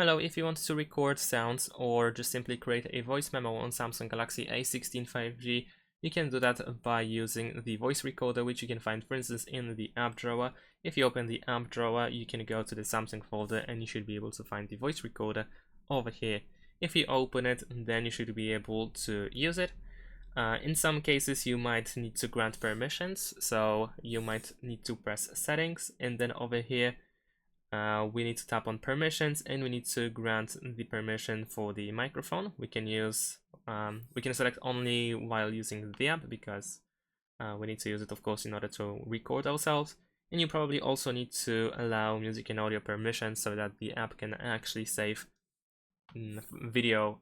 Hello, if you want to record sounds or just simply create a voice memo on Samsung Galaxy A16 5G, you can do that by using the voice recorder, which you can find, for instance, in the app drawer. If you open the app drawer, you can go to the Samsung folder and you should be able to find the voice recorder over here. If you open it, then you should be able to use it. In some cases, you might need to grant permissions, so you might need to press settings, and then over here, we need to tap on permissions and we need to grant the permission for the microphone. We can select only while using the app because we need to use it, of course, in order to record ourselves. And you probably also need to allow music and audio permissions so that the app can actually save not video,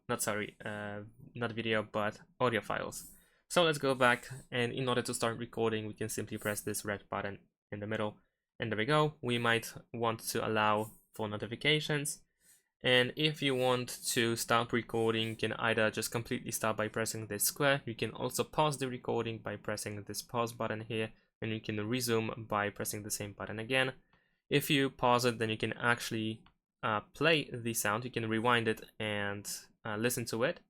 but audio files. So let's go back, and in order to start recording, we can simply press this red button in the middle. And there we go. We might want to allow for notifications. And if you want to stop recording, you can either just completely stop by pressing this square. You can also pause the recording by pressing this pause button here, and you can resume by pressing the same button again. If you pause it, then you can actually play the sound. You can rewind it and listen to it.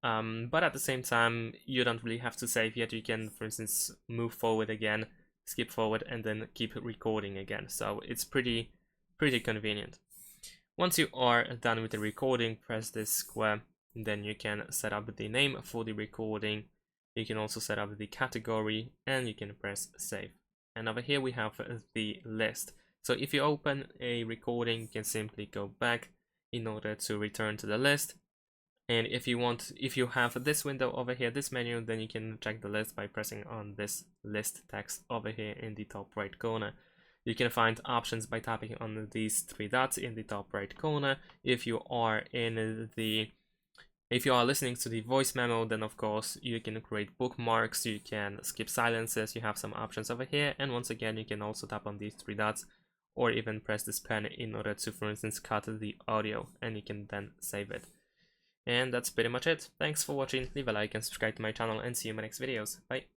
But at the same time, you don't really have to save yet. You can, for instance, move forward again, skip forward, and then keep recording again. So it's pretty convenient. Once you are done with the recording, press this square, then you can set up the name for the recording. You can also set up the category, and you can press save. And over here we have the list. So if you open a recording, you can simply go back in order to return to the list. And if you have this window over here, this menu, then you can check the list by pressing on this list text over here in the top right corner. You can find options by tapping on these three dots in the top right corner. If you are listening to the voice memo, then of course you can create bookmarks, you can skip silences, you have some options over here. And once again, you can also tap on these three dots or even press this pen in order to, for instance, cut the audio, and you can then save it. And that's pretty much it. Thanks for watching, leave a like and subscribe to my channel, and see you in my next videos. Bye!